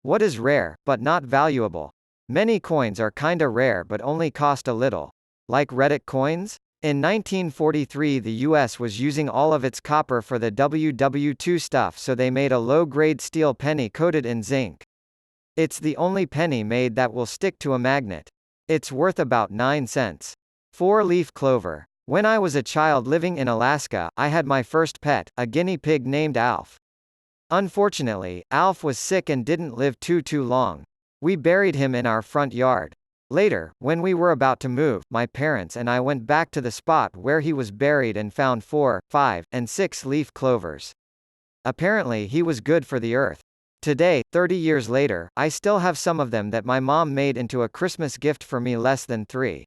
What is rare, but not valuable? Many coins are kinda rare but only cost a little. Like Reddit coins? In 1943 the US was using all of its copper for the WW2 stuff, so they made a low-grade steel penny coated in zinc. It's the only penny made that will stick to a magnet. It's worth about 9 cents. 4-leaf clover. When I was a child living in Alaska, I had my first pet, a guinea pig named Alf. Unfortunately, Alf was sick and didn't live too long. We buried him in our front yard. Later, when we were about to move, my parents and I went back to the spot where he was buried and found 4, 5, and 6-leaf clovers. Apparently he was good for the earth. Today, 30 years later, I still have some of them that my mom made into a Christmas gift for me less than 3.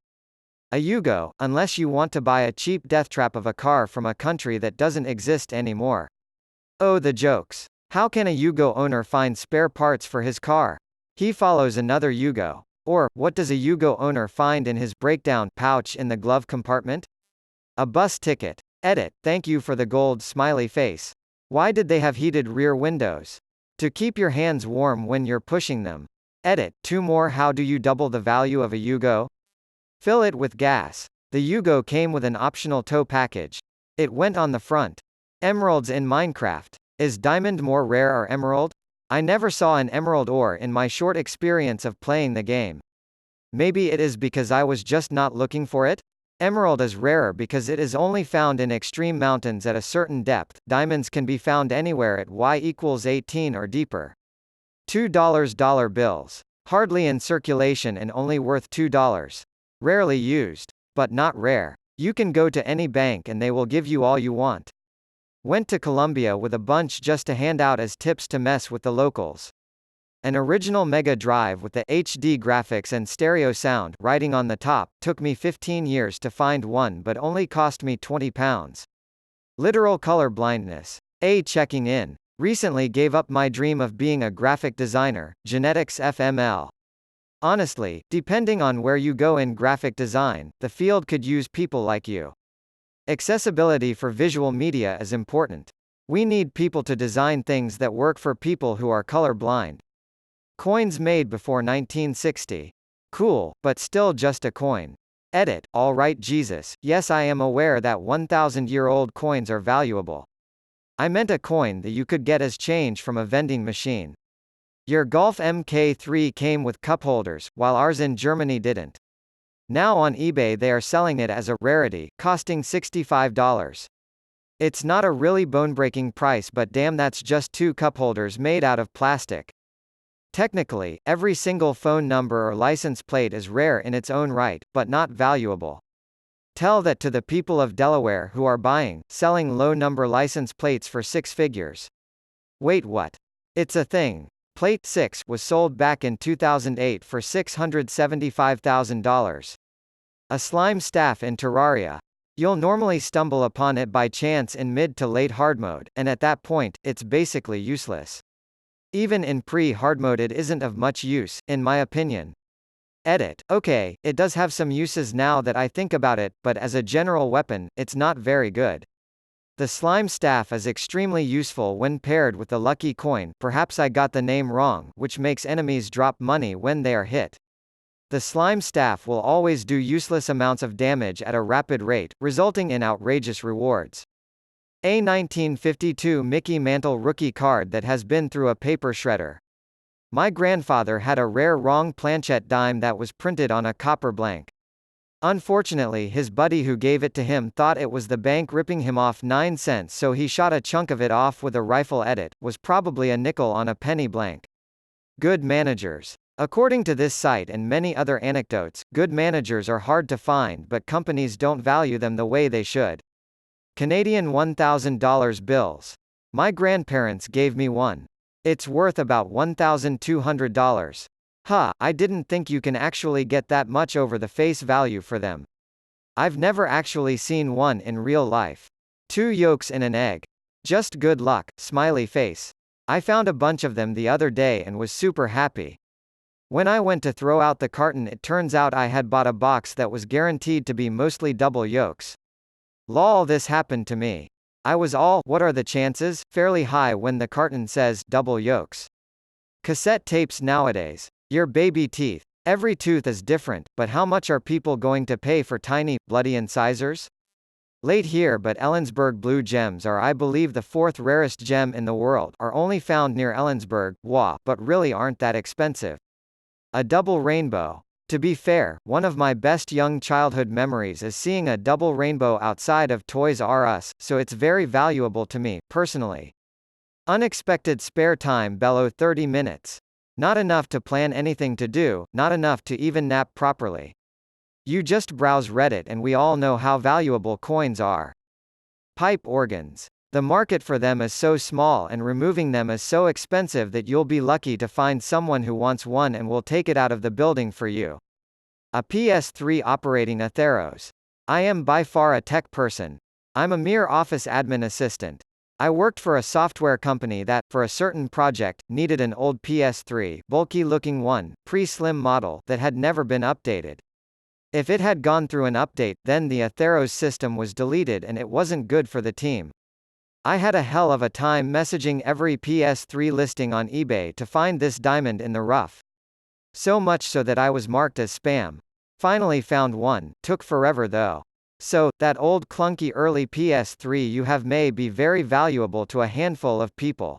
A Yugo, unless you want to buy a cheap death trap of a car from a country that doesn't exist anymore. Oh, the jokes. How can a Yugo owner find spare parts for his car? He follows another Yugo. Or, what does a Yugo owner find in his breakdown pouch in the glove compartment? A bus ticket. Edit, thank you for the gold smiley face. Why did they have heated rear windows? To keep your hands warm when you're pushing them. Edit, 2 more. How do you double the value of a Yugo? Fill it with gas. The Yugo came with an optional tow package. It went on the front. Emeralds in Minecraft. Is diamond more rare or emerald? I never saw an emerald ore in my short experience of playing the game. Maybe it is because I was just not looking for it? Emerald is rarer because it is only found in extreme mountains at a certain depth. Diamonds can be found anywhere at y=18 or deeper. $2 dollar bills. Hardly in circulation and only worth $2. Rarely used. But not rare. You can go to any bank and they will give you all you want. Went to Colombia with a bunch just to hand out as tips to mess with the locals. An original Mega Drive with the HD graphics and stereo sound writing on the top, took me 15 years to find one but only cost me £20. Literal color blindness. Checking in. Recently gave up my dream of being a graphic designer, genetics FML. Honestly, depending on where you go in graphic design, the field could use people like you. Accessibility for visual media is important. We need people to design things that work for people who are color blind. Coins made before 1960. Cool, but still just a coin. Edit, alright Jesus, yes I am aware that 1,000-year-old coins are valuable. I meant a coin that you could get as change from a vending machine. Your Golf Mk3 came with cup holders, while ours in Germany didn't. Now on eBay they are selling it as a rarity, costing $65. It's not a really bone-breaking price, but damn, that's just 2 cup holders made out of plastic. Technically, every single phone number or license plate is rare in its own right, but not valuable. Tell that to the people of Delaware who are buying, selling low-number license plates for 6 figures. Wait, what? It's a thing. Plate 6 was sold back in 2008 for $675,000. A slime staff in Terraria. You'll normally stumble upon it by chance in mid to late hard mode, and at that point, it's basically useless. Even in pre-hard mode it isn't of much use, in my opinion. Edit, okay, it does have some uses now that I think about it, but as a general weapon, it's not very good. The slime staff is extremely useful when paired with the lucky coin, perhaps I got the name wrong, which makes enemies drop money when they are hit. The slime staff will always do useless amounts of damage at a rapid rate, resulting in outrageous rewards. A 1952 Mickey Mantle rookie card that has been through a paper shredder. My grandfather had a rare wrong planchette dime that was printed on a copper blank. Unfortunately his buddy who gave it to him thought it was the bank ripping him off 9 cents, so he shot a chunk of it off with a rifle. Edit, was probably a nickel on a penny blank. Good managers. According to this site and many other anecdotes, good managers are hard to find, but companies don't value them the way they should. Canadian $1,000 bills. My grandparents gave me one. It's worth about $1,200. I didn't think you can actually get that much over the face value for them. I've never actually seen one in real life. 2 yolks in an egg. Just good luck, smiley face. I found a bunch of them the other day and was super happy. When I went to throw out the carton, it turns out I had bought a box that was guaranteed to be mostly double yolks. Lol, this happened to me. I was all, what are the chances, fairly high when the carton says double yolks. Cassette tapes nowadays. Your baby teeth. Every tooth is different, but how much are people going to pay for tiny, bloody incisors? Late here, but Ellensburg blue gems are, I believe, the fourth rarest gem in the world, are only found near Ellensburg, WA, but really aren't that expensive. A double rainbow. To be fair, one of my best young childhood memories is seeing a double rainbow outside of Toys R Us, so it's very valuable to me, personally. Unexpected spare time below 30 minutes. Not enough to plan anything to do, not enough to even nap properly. You just browse Reddit and we all know how valuable coins are. Pipe organs. The market for them is so small and removing them is so expensive that you'll be lucky to find someone who wants one and will take it out of the building for you. A PS3 operating a Theros. I am by far a tech person. I'm a mere office admin assistant. I worked for a software company that, for a certain project, needed an old PS3, bulky-looking one, pre-slim model, that had never been updated. If it had gone through an update, then the Atheros system was deleted and it wasn't good for the team. I had a hell of a time messaging every PS3 listing on eBay to find this diamond in the rough. So much so that I was marked as spam. Finally found one, took forever though. So, that old clunky early PS3 you have may be very valuable to a handful of people.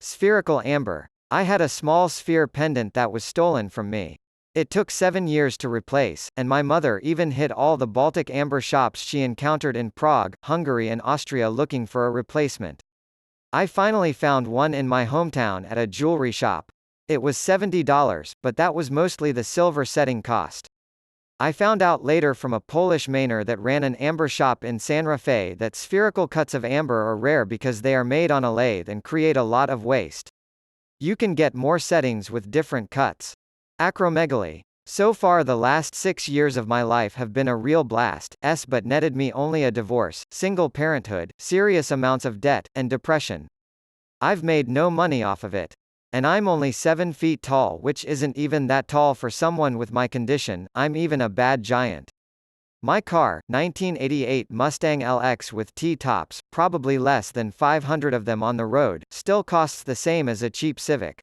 Spherical amber. I had a small sphere pendant that was stolen from me. It took 7 years to replace, and my mother even hit all the Baltic amber shops she encountered in Prague, Hungary and Austria looking for a replacement. I finally found one in my hometown at a jewelry shop. It was $70, but that was mostly the silver setting cost. I found out later from a Polish miner that ran an amber shop in San Rafael that spherical cuts of amber are rare because they are made on a lathe and create a lot of waste. You can get more settings with different cuts. Acromegaly. So far the last 6 years of my life have been a real blast, but netted me only a divorce, single parenthood, serious amounts of debt, and depression. I've made no money off of it. And I'm only 7 feet tall, which isn't even that tall for someone with my condition. I'm even a bad giant. My car, 1988 Mustang LX with T-tops, probably less than 500 of them on the road, still costs the same as a cheap Civic.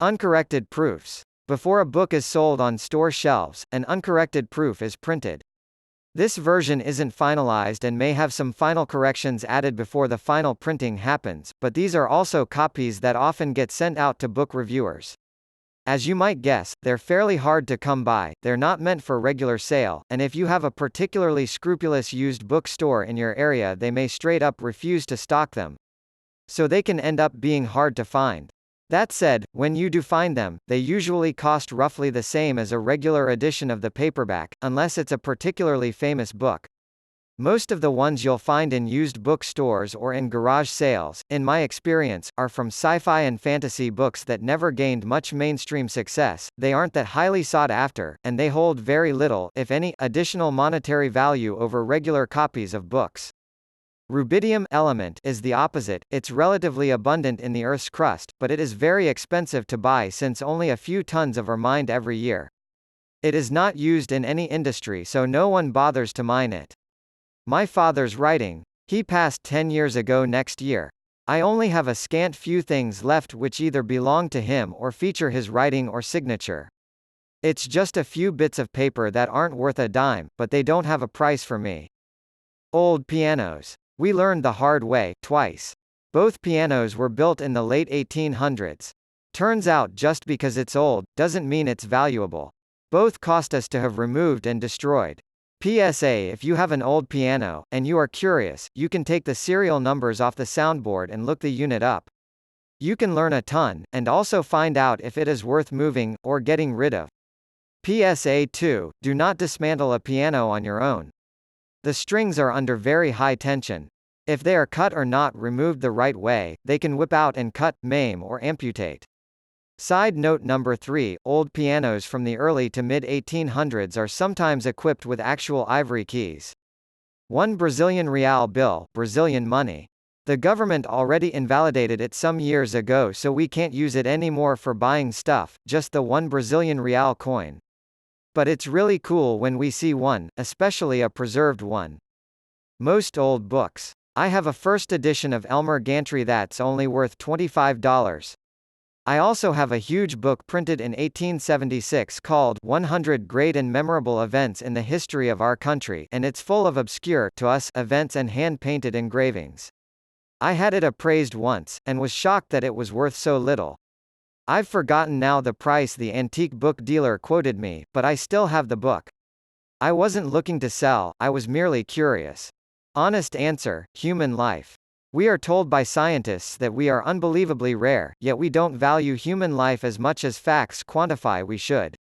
Uncorrected proofs. Before a book is sold on store shelves, an uncorrected proof is printed. This version isn't finalized and may have some final corrections added before the final printing happens, but these are also copies that often get sent out to book reviewers. As you might guess, they're fairly hard to come by, they're not meant for regular sale, and if you have a particularly scrupulous used book store in your area they may straight up refuse to stock them. So they can end up being hard to find. That said, when you do find them, they usually cost roughly the same as a regular edition of the paperback, unless it's a particularly famous book. Most of the ones you'll find in used book stores or in garage sales, in my experience, are from sci-fi and fantasy books that never gained much mainstream success, they aren't that highly sought after, and they hold very little, if any, additional monetary value over regular copies of books. Rubidium element is the opposite. It's relatively abundant in the Earth's crust, but it is very expensive to buy since only a few tons are mined every year. It is not used in any industry so no one bothers to mine it. My father's writing. He passed 10 years ago next year. I only have a scant few things left which either belong to him or feature his writing or signature. It's just a few bits of paper that aren't worth a dime, but they don't have a price for me. Old pianos. We learned the hard way, twice. Both pianos were built in the late 1800s. Turns out just because it's old, doesn't mean it's valuable. Both cost us to have removed and destroyed. PSA: if you have an old piano, and you are curious, you can take the serial numbers off the soundboard and look the unit up. You can learn a ton, and also find out if it is worth moving, or getting rid of. PSA 2: do not dismantle a piano on your own. The strings are under very high tension. If they are cut or not removed the right way, they can whip out and cut, maim or amputate. Side note number 3, old pianos from the early to mid-1800s are sometimes equipped with actual ivory keys. 1 Brazilian real bill, Brazilian money. The government already invalidated it some years ago so we can't use it anymore for buying stuff, just the 1 Brazilian real coin. But it's really cool when we see one, especially a preserved one. Most old books. I have a first edition of Elmer Gantry that's only worth $25. I also have a huge book printed in 1876 called 100 Great and Memorable Events in the History of Our Country, and it's full of obscure, to us, events and hand-painted engravings. I had it appraised once, and was shocked that it was worth so little. I've forgotten now the price the antique book dealer quoted me, but I still have the book. I wasn't looking to sell, I was merely curious. Honest answer: human life. We are told by scientists that we are unbelievably rare, yet we don't value human life as much as facts quantify we should.